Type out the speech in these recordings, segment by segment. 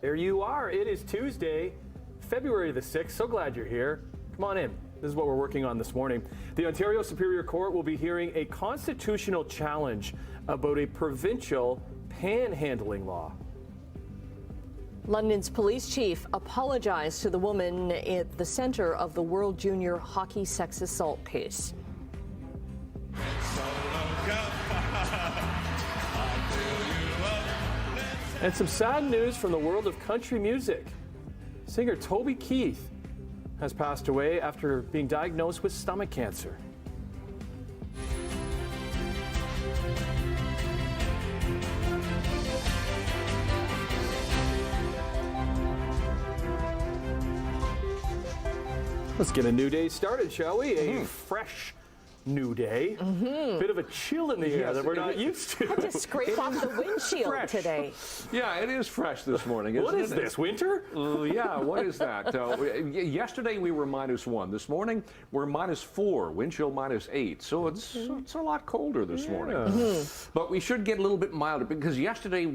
There you are. It is Tuesday, February the 6th. So glad you're here. Come on in. This is what we're working on this morning. The Ontario Superior Court will be hearing a constitutional challenge about a provincial panhandling law. London's police chief apologized to the woman at the center of the World Junior Hockey sex assault case. And some sad news from the world of country music. Singer Toby Keith has passed away after being diagnosed with stomach cancer. Let's get a new day started, shall we? A fresh new day. Bit of a chill in the air that we're not used to. Had to scrape off the windshield today. Yeah, it is fresh this morning, isn't it? What is this, winter? Yeah, what is that? Yesterday we were -1. This morning we're -4, wind chill -8. So it's a lot colder this morning. But we should get a little bit milder because yesterday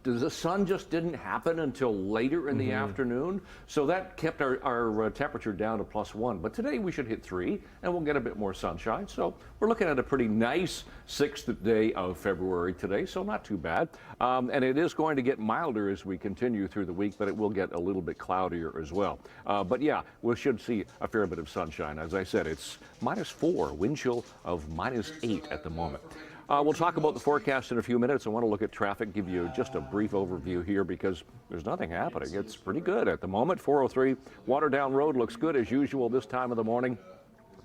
the sun just didn't happen until later in the afternoon. So that kept our temperature down to +1. But today we should hit 3 and we'll get a bit more sunshine. So we're looking at a pretty nice 6th day of February today, so not too bad. And it is going to get milder as we continue through the week, but it will get a little bit cloudier as well. But yeah, we should see a fair bit of sunshine. As I said, it's -4, wind chill of -8 at the moment. We'll talk about the forecast in a few minutes. I want to look at traffic, give you just a brief overview here because there's nothing happening. It's pretty good at the moment. 403 Waterdown Road looks good as usual this time of the morning.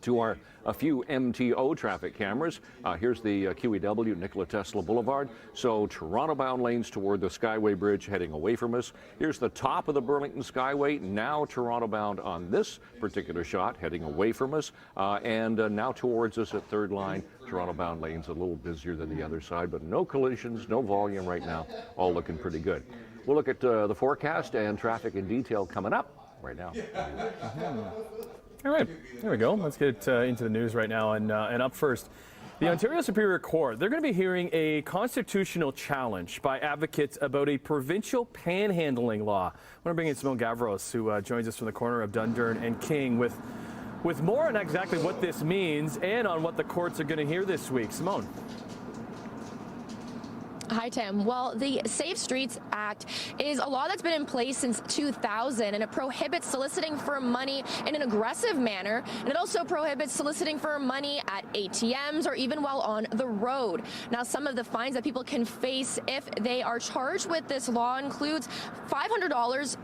To a few MTO traffic cameras. Here's the QEW, Nikola Tesla Boulevard. So Toronto-bound lanes toward the Skyway Bridge heading away from us. Here's the top of the Burlington Skyway. Now Toronto-bound on this particular shot, heading away from us. And now towards us at third line. Toronto-bound lanes a little busier than the other side, but no collisions, no volume right now. All looking pretty good. We'll look at the forecast and traffic in detail coming up right now. All right, there we go. Let's get into the news right now. And up first, the Ontario Superior Court, they're going to be hearing a constitutional challenge by advocates about a provincial panhandling law. I want to bring in Simone Gavros, who joins us from the corner of Dundurn and King with more on exactly what this means and on what the courts are going to hear this week. Simone. Hi, Tim. Well, the Safe Streets Act is a law that's been in place since 2000, and it prohibits soliciting for money in an aggressive manner, and it also prohibits soliciting for money at ATMs or even while on the road. Now, some of the fines that people can face if they are charged with this law includes $500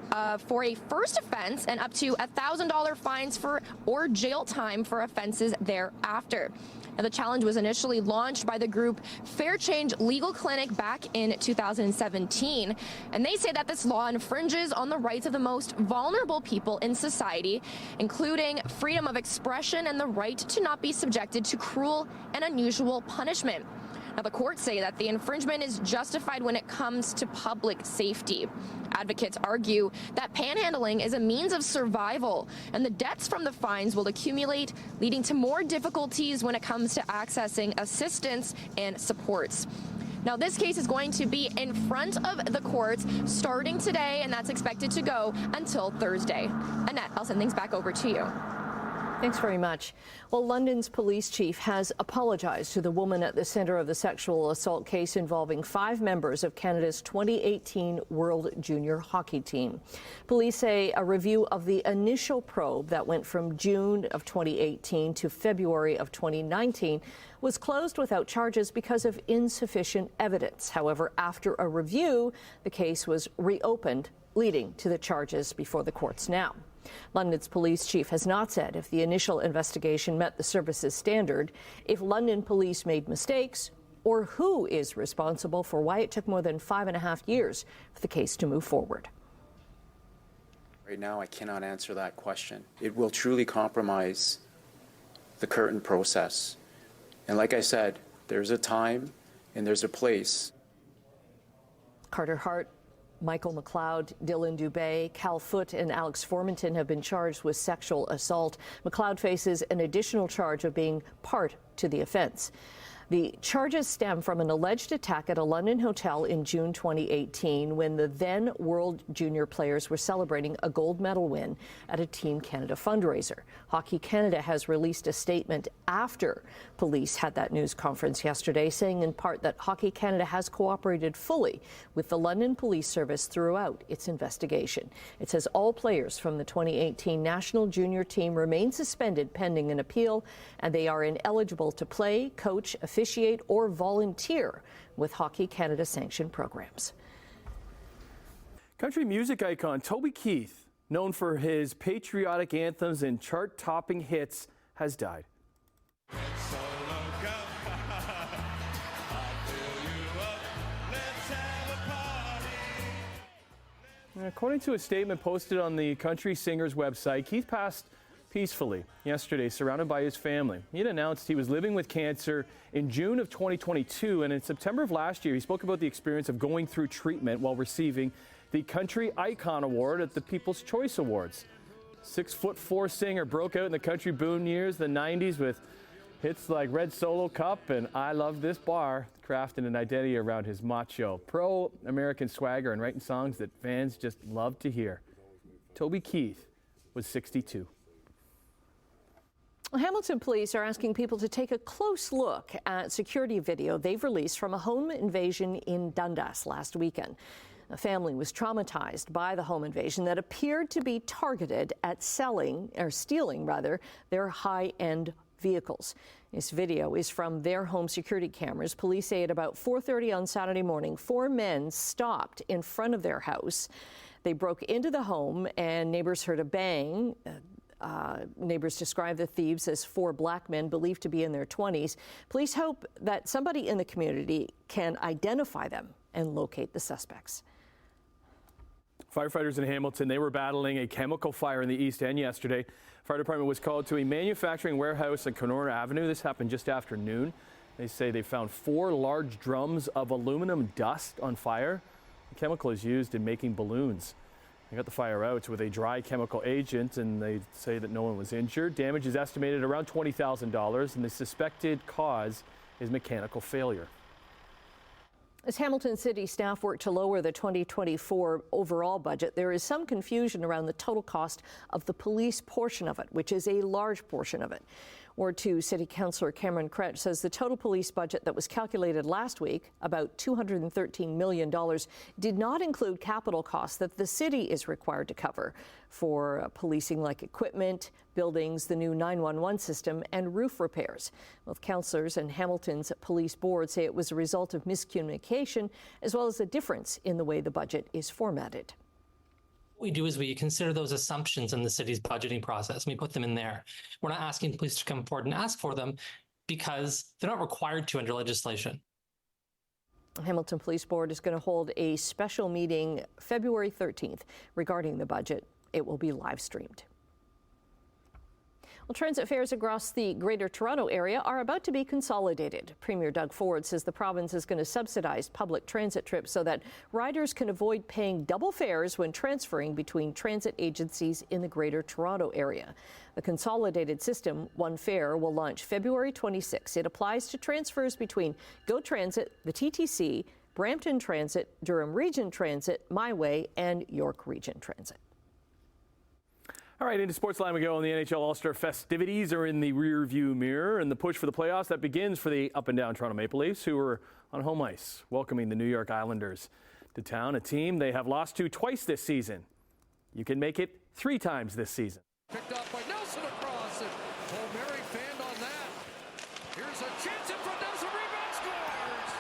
for a first offense and up to $1,000 fines or jail time for offenses thereafter. Now, the challenge was initially launched by the group Fair Change Legal Clinic back in 2017, and they say that this law infringes on the rights of the most vulnerable people in society, including freedom of expression and the right to not be subjected to cruel and unusual punishment. Now, the courts say that the infringement is justified when it comes to public safety. Advocates argue that panhandling is a means of survival, and the debts from the fines will accumulate, leading to more difficulties when it comes to accessing assistance and supports. Now, this case is going to be in front of the courts starting today, and that's expected to go until Thursday. Annette, I'll send things back over to you. Thanks very much. Well, London's police chief has apologized to the woman at the center of the sexual assault case involving 5 members of Canada's 2018 World Junior Hockey team. Police say a review of the initial probe that went from June of 2018 to February of 2019 was closed without charges because of insufficient evidence. However, after a review, the case was reopened, leading to the charges before the courts now. London's police chief has not said if the initial investigation met the service's standard, if London police made mistakes, or who is responsible for why it took more than 5.5 years for the case to move forward. Right now, I cannot answer that question. It will truly compromise the current process. And like I said, there's a time and there's a place. Carter Hart, Michael McLeod, Dylan Dubé, Cal Foote and Alex Formanton have been charged with sexual assault. McLeod faces an additional charge of being part to the offense. The charges stem from an alleged attack at a London hotel in June 2018 when the then World Junior players were celebrating a gold medal win at a Team Canada fundraiser. Hockey Canada has released a statement after police had that news conference yesterday, saying in part that Hockey Canada has cooperated fully with the London Police Service throughout its investigation. It says all players from the 2018 national junior team remain suspended pending an appeal, and they are ineligible to play, coach, officiate, or volunteer with Hockey Canada sanctioned programs. Country music icon Toby Keith, known for his patriotic anthems and chart-topping hits, has died. According to a statement posted on the country singer's website, Keith passed peacefully yesterday, surrounded by his family. He had announced he was living with cancer in June of 2022, and in September of last year, he spoke about the experience of going through treatment while receiving the Country Icon Award at the People's Choice Awards. 6'4" singer broke out in the country boom years, the 90s, with hits like Red Solo Cup and I Love This Bar, crafting an identity around his macho, pro-American swagger and writing songs that fans just love to hear. Toby Keith was 62. Hamilton police are asking people to take a close look at security video they've released from a home invasion in Dundas last weekend. A family was traumatized by the home invasion that appeared to be targeted at stealing their high-end vehicles. This video is from their home security cameras. Police say at about 4:30 on Saturday morning, 4 men stopped in front of their house. They broke into the home and neighbors heard a bang. Neighbors describe the thieves as 4 black men believed to be in their 20s. Police hope that somebody in the community can identify them and locate the suspects. Firefighters in Hamilton, they were battling a chemical fire in the East End yesterday. Fire department was called to a manufacturing warehouse on Kenora Avenue. This happened just after noon. They say they found 4 large drums of aluminum dust on fire. The chemical is used in making balloons. They got the fire out with a dry chemical agent, and they say that no one was injured. Damage is estimated around $20,000, and the suspected cause is mechanical failure. As Hamilton City staff work to lower the 2024 overall budget, there is some confusion around the total cost of the police portion of it, which is a large portion of it. Ward 2 City Councillor Cameron Kretsch says the total police budget that was calculated last week, about $213 million, did not include capital costs that the city is required to cover for policing, like equipment, buildings, the new 911 system, and roof repairs. Both councillors and Hamilton's police board say it was a result of miscommunication, as well as a difference in the way the budget is formatted. What we do is we consider those assumptions in the city's budgeting process, and we put them in there. We're not asking police to come forward and ask for them because they're not required to under legislation. Hamilton Police Board is going to hold a special meeting February 13th regarding the budget. It will be live streamed. Well, transit fares across the Greater Toronto Area are about to be consolidated. Premier Doug Ford says the province is going to subsidize public transit trips so that riders can avoid paying double fares when transferring between transit agencies in the Greater Toronto Area. The consolidated system, One Fare, will launch February 26. It applies to transfers between GO Transit, the TTC, Brampton Transit, Durham Region Transit, My Way, and York Region Transit. All right, into Sportsline we go, and the NHL All-Star festivities are in the rear-view mirror, and the push for the playoffs that begins for the up-and-down Toronto Maple Leafs, who are on home ice, welcoming the New York Islanders to town, a team they have lost to twice this season. You can make it 3 times this season. Picked up by Nelson across, and Mary fanned on that. Here's a chance in front, Nelson, rebound, scores!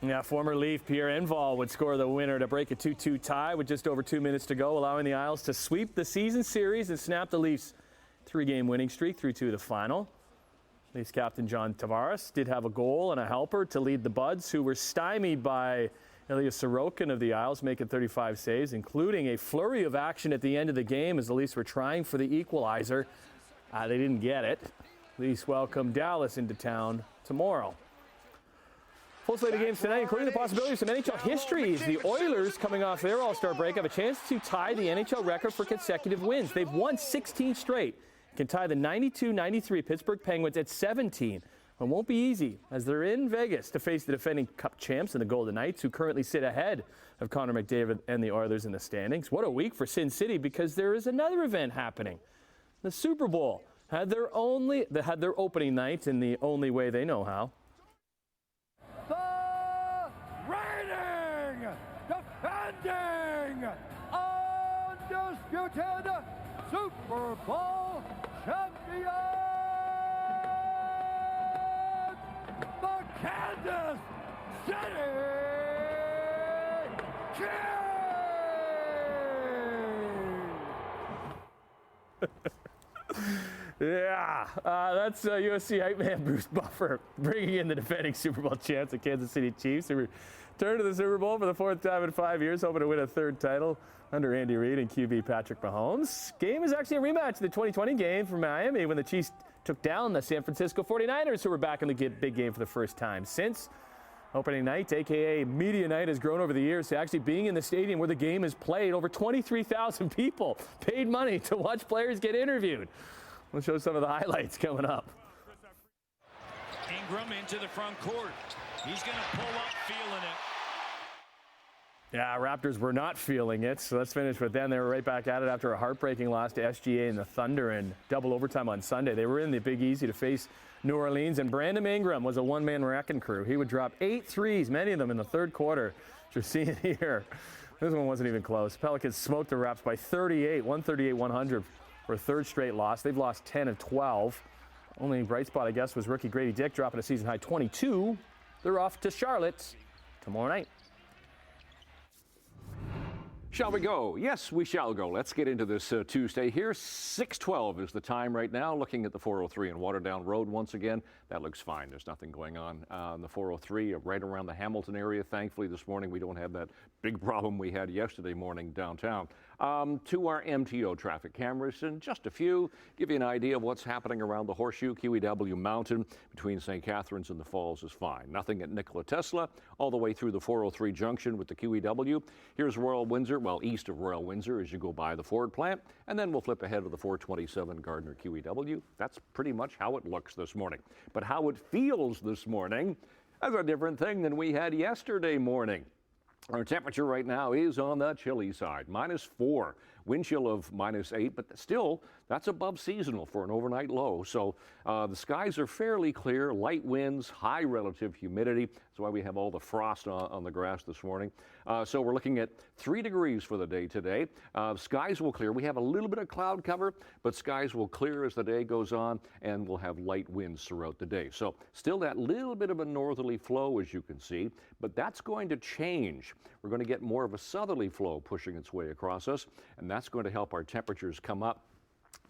Yeah, former Leaf Pierre Engvall would score the winner to break a 2-2 tie with just over 2 minutes to go, allowing the Isles to sweep the season series and snap the Leafs' 3-game winning streak through to the final. Leafs captain John Tavares did have a goal and a helper to lead the Buds, who were stymied by Ilya Sorokin of the Isles, making 35 saves, including a flurry of action at the end of the game as the Leafs were trying for the equalizer. They didn't get it. Leafs welcome Dallas into town tomorrow. Full slate of games tonight, including the possibility of some NHL histories. The Oilers, coming off their All-Star break, have a chance to tie the NHL record for consecutive wins. They've won 16 straight. Can tie the 92-93 Pittsburgh Penguins at 17 It won't be easy as they're in Vegas to face the defending Cup champs and the Golden Knights, who currently sit ahead of Connor McDavid and the Oilers in the standings. What a week for Sin City, because there is another event happening. The Super Bowl had their opening night in the only way they know how. The reigning, defending, undisputed Super Bowl champion, the Kansas City Chiefs! Yeah, that's UFC hype man Bruce Buffer bringing in the defending Super Bowl champs, the Kansas City Chiefs, who return to the Super Bowl for the fourth time in 5 years, hoping to win a third title under Andy Reid and QB Patrick Mahomes. Game is actually a rematch of the 2020 game from Miami when the Chiefs took down the San Francisco 49ers, who were back in the big game for the first time since. Opening night, a.k.a. Media Night, has grown over the years to actually being in the stadium where the game is played. Over 23,000 people paid money to watch players get interviewed. We'll show some of the highlights coming up. Ingram into the front court. He's going to pull up, feeling it. Yeah, Raptors were not feeling it, so let's finish with them. They were right back at it after a heartbreaking loss to SGA and the Thunder in double overtime on Sunday. They were in the Big Easy to face New Orleans, and Brandon Ingram was a one-man wrecking crew. He would drop 8 threes, many of them in the third quarter, which you're seeing here. This one wasn't even close. Pelicans smoked the Raps by 38, 138-100 for a third straight loss. They've lost 10 of 12. Only bright spot, I guess, was rookie Grady Dick dropping a season-high 22. They're off to Charlotte tomorrow night. Shall we go? Yes, we shall go. Let's get into this Tuesday here. 6:12 is the time right now. Looking at the 403 and Waterdown Road once again. That looks fine. There's nothing going on the 403 right around the Hamilton area. Thankfully, this morning we don't have that big problem we had yesterday morning downtown. To our MTO traffic cameras, and just a few, give you an idea of what's happening around the Horseshoe. QEW Mountain between St. Catharines and the Falls is fine. Nothing at Nikola Tesla, all the way through the 403 junction with the QEW. Here's Royal Windsor, well, east of Royal Windsor as you go by the Ford plant, and then we'll flip ahead to the 427 Gardner QEW. That's pretty much how it looks this morning. But how it feels this morning, that's a different thing than we had yesterday morning. Our temperature right now is on the chilly side, -4, wind chill of -8, but still, that's above seasonal for an overnight low. So the skies are fairly clear, light winds, high relative humidity. That's why we have all the frost on the grass this morning. So we're looking at 3 degrees for the day today. Skies will clear. We have a little bit of cloud cover, but skies will clear as the day goes on, and we'll have light winds throughout the day. So still that little bit of a northerly flow, as you can see, but that's going to change. We're going to get more of a southerly flow pushing its way across us, and that's going to help our temperatures come up,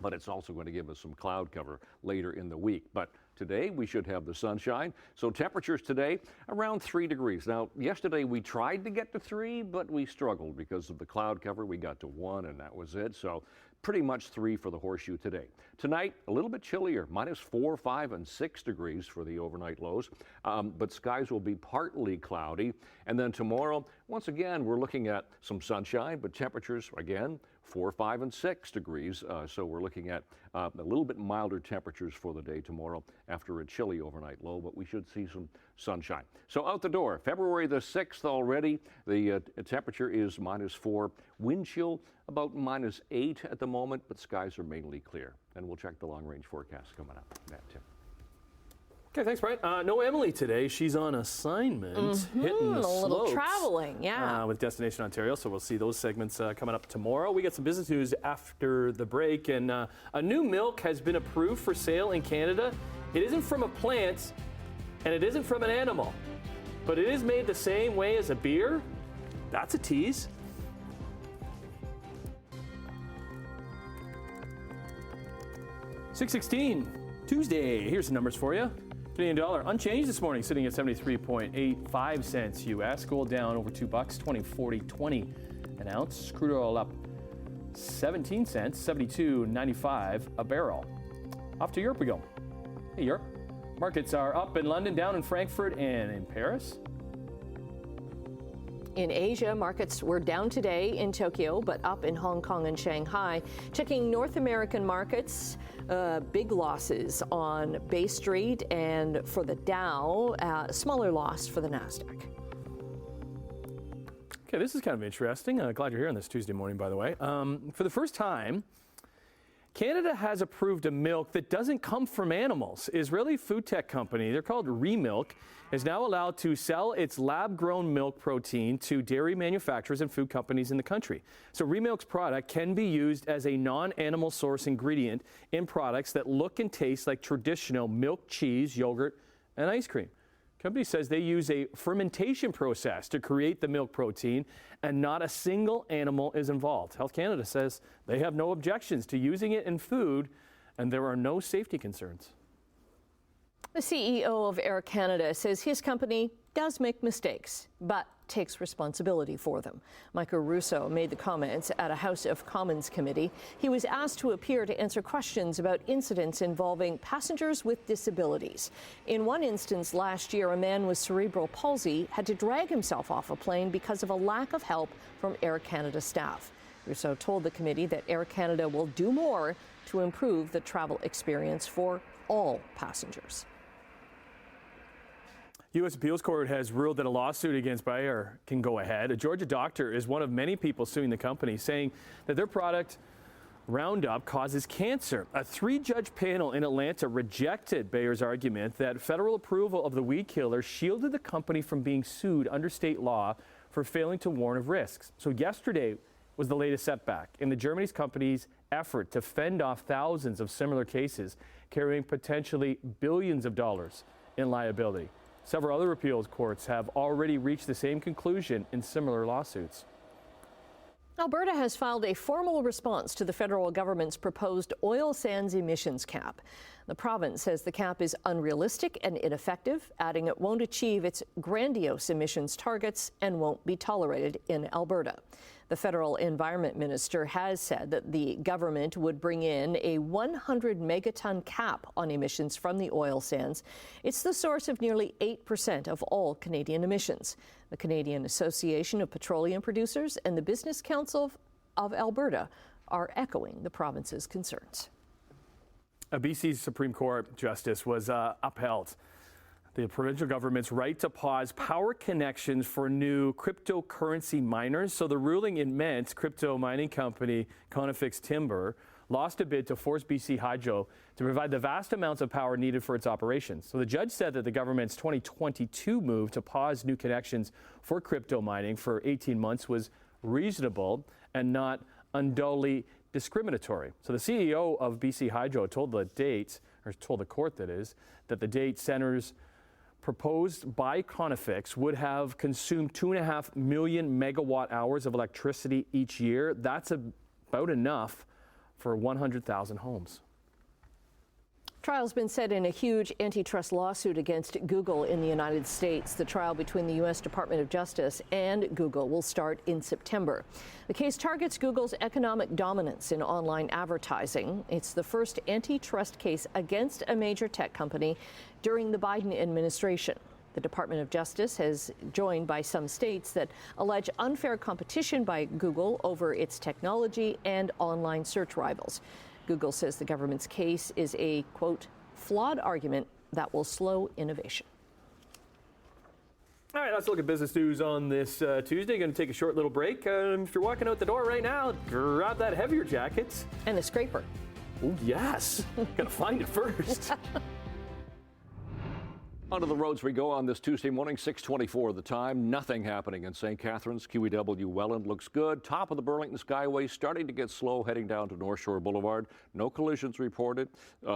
but it's also going to give us some cloud cover later in the week. But today we should have the sunshine. So temperatures today around 3 degrees. Now, yesterday we tried to get to 3, but we struggled because of the cloud cover. We got to 1, and that was it. So pretty much 3 for the Horseshoe today. Tonight, a little bit chillier, -4, 5, and 6 degrees for the overnight lows. But skies will be partly cloudy. And then tomorrow, once again, we're looking at some sunshine, but temperatures, again, 4, 5, and 6 degrees. So we're looking at a little bit milder temperatures for the day tomorrow after a chilly overnight low, but we should see some sunshine. So out the door, February the 6th already, the temperature is -4, wind chill about -8 at the moment, but skies are mainly clear. And we'll check the long-range forecast coming up. Matt, Tim. Okay, thanks, Brian. No Emily today. She's on assignment, hitting the slopes. A little traveling, yeah. With Destination Ontario, so we'll see those segments coming up tomorrow. We got some business news after the break, and a new milk has been approved for sale in Canada. It isn't from a plant, and it isn't from an animal, but it is made the same way as a beer. That's a tease. $6.16 Tuesday. Here's the numbers for you. Canadian dollar unchanged this morning, sitting at 73.85 cents US. Gold down over $2, 20.40 an ounce. Crude oil up 17 cents, 72.95 a barrel. Off to Europe we go. Hey, Europe. Markets are up in London, down in Frankfurt, and in Paris. In Asia, markets were down today in Tokyo, but up in Hong Kong and Shanghai. Checking North American markets, big losses on Bay Street and for the Dow, smaller loss for the NASDAQ. Okay, this is kind of interesting. Glad you're here on this Tuesday morning, by the way. For the first time, Canada has approved a milk that doesn't come from animals. Israeli food tech company, they're called Remilk, is now allowed to sell its lab-grown milk protein to dairy manufacturers and food companies in the country. So Remilk's product can be used as a non-animal source ingredient in products that look and taste like traditional milk, cheese, yogurt, and ice cream. The company says they use a fermentation process to create the milk protein, and not a single animal is involved. Health Canada says they have no objections to using it in food, and there are no safety concerns. The CEO of Air Canada says his company does make mistakes, but takes responsibility for them. Michael Russo made the comments at a House of Commons committee. He was asked to appear to answer questions about incidents involving passengers with disabilities. In one instance last year, a man with cerebral palsy had to drag himself off a plane because of a lack of help from Air Canada staff. Russo told the committee that Air Canada will do more to improve the travel experience for all passengers. U.S. Appeals Court has ruled that a lawsuit against Bayer can go ahead. A Georgia doctor is one of many people suing the company, saying that their product, Roundup, causes cancer. A 3-judge panel in Atlanta rejected Bayer's argument that federal approval of the weed killer shielded the company from being sued under state law for failing to warn of risks. So yesterday was the latest setback in the Germany's company's effort to fend off thousands of similar cases, carrying potentially billions of dollars in liability. Several other appeals courts have already reached the same conclusion in similar lawsuits. Alberta has filed a formal response to the federal government's proposed oil sands emissions cap. The province says the cap is unrealistic and ineffective, adding it won't achieve its grandiose emissions targets and won't be tolerated in Alberta. The federal environment minister has said that the government would bring in a 100 megaton cap on emissions from the oil sands. It's the source of nearly 8% of all Canadian emissions. The Canadian Association of Petroleum Producers and the Business Council of Alberta are echoing the province's concerns. A BC Supreme Court justice was upheld the provincial government's right to pause power connections for new cryptocurrency miners. So the ruling, it meant crypto mining company Conifex Timber lost a bid to force BC Hydro to provide the vast amounts of power needed for its operations. So the judge said that the government's 2022 move to pause new connections for crypto mining for 18 months was reasonable and not unduly discriminatory. So the CEO of BC Hydro told the court that the date centers proposed by Conifex would have consumed 2.5 million megawatt hours of electricity each year. That's about enough for 100,000 homes. Trial's been set in a huge antitrust lawsuit against Google in the United States. The trial between the U.S. Department of Justice and Google will start in September. The case targets Google's economic dominance in online advertising. It's the first antitrust case against a major tech company during the Biden administration. The Department of Justice has joined by some states that allege unfair competition by Google over its technology and online search rivals. Google says the government's case is a, quote, flawed argument that will slow innovation. All right, let's look at business news on this Tuesday. Going to take a short little break. If you're walking out the door right now, grab that heavier jacket. And a scraper. Oh, yes. Got to find it first. Onto the roads we go on this Tuesday morning, 6:24 the time. Nothing happening in St. Catharines. QEW Welland looks good. Top of the Burlington Skyway starting to get slow heading down to North Shore Boulevard. No collisions reported.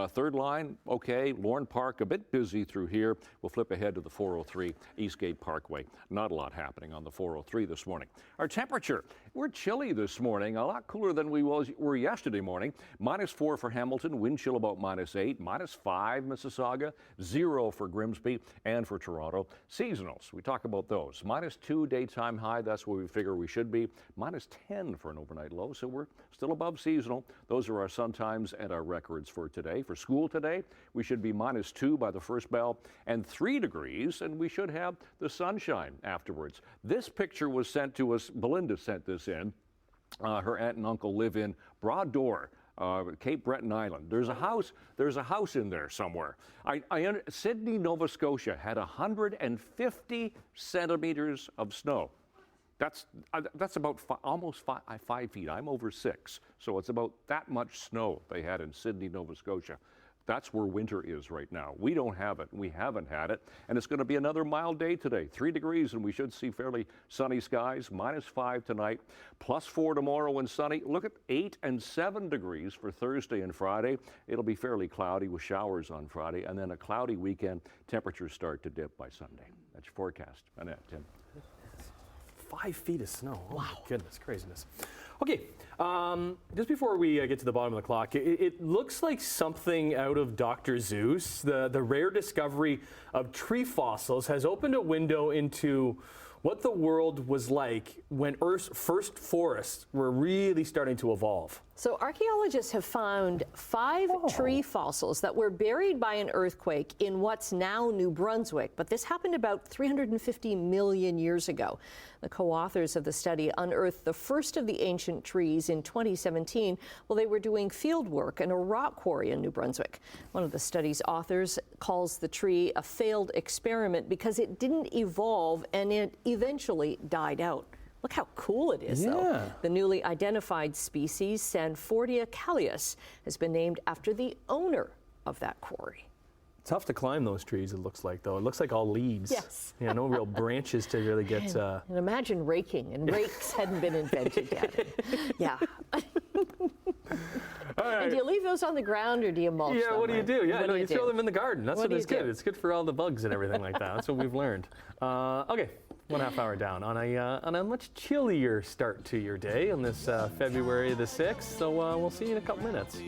Third line, okay. Lorne Park, a bit busy through here. We'll flip ahead to the 403 Eastgate Parkway. Not a lot happening on the 403 this morning. Our temperature we're chilly this morning, a lot cooler than we were yesterday morning. -4 for Hamilton, wind chill about -8, -5 Mississauga, 0 for Grimsby, and for Toronto. Seasonals, we talk about those. -2 daytime high, that's where we figure we should be. -10 for an overnight low, so we're still above seasonal. Those are our sun times and our records for today. For school today, we should be -2 by the first bell and 3 degrees, and we should have the sunshine afterwards. This picture was sent to us. Belinda sent this in. Her aunt and uncle live in Broad Door, Cape Breton Island. There's a house in there somewhere. Sydney, Nova Scotia had 150 centimeters of snow. That's about almost 5 feet. I'm over 6, so it's about that much snow they had in Sydney, Nova Scotia. That's where winter is right now. We don't have it. We haven't had it. And it's going to be another mild day today. 3 degrees, and we should see fairly sunny skies. -5 tonight, +4 tomorrow and sunny. Look at 8 and 7 degrees for Thursday and Friday. It'll be fairly cloudy with showers on Friday, and then a cloudy weekend. Temperatures start to dip by Sunday. That's your forecast. Annette, Tim. 5 feet of snow. Oh, my goodness, craziness. Okay, just before we get to the bottom of the clock, it looks like something out of Dr. Seuss. The rare discovery of tree fossils has opened a window into what the world was like when Earth's first forests were really starting to evolve. So archaeologists have found 5 tree fossils that were buried by an earthquake in what's now New Brunswick, but this happened about 350 million years ago. The co-authors of the study unearthed the first of the ancient trees in 2017 while they were doing field work in a rock quarry in New Brunswick. One of the study's authors calls the tree a failed experiment because it didn't evolve and it eventually died out. Look how cool it is, though. The newly identified species, Sanfordia calleus, has been named after the owner of that quarry. Tough to climb those trees, it looks like, though. It looks like all leaves. Yes. Yeah, no real branches to really get... And imagine raking, and rakes hadn't been invented yet. Yeah. And do you leave those on the ground, or do you mulch them? Yeah, what do you do? Yeah, no, you throw them in the garden. That's what it's good. do? It's good for all the bugs and everything like that. That's what we've learned. Okay, 1.5 hour down on a much chillier start to your day on this February the 6th. So we'll see you in a couple minutes.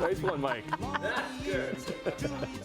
Nice one, Mike. That's good.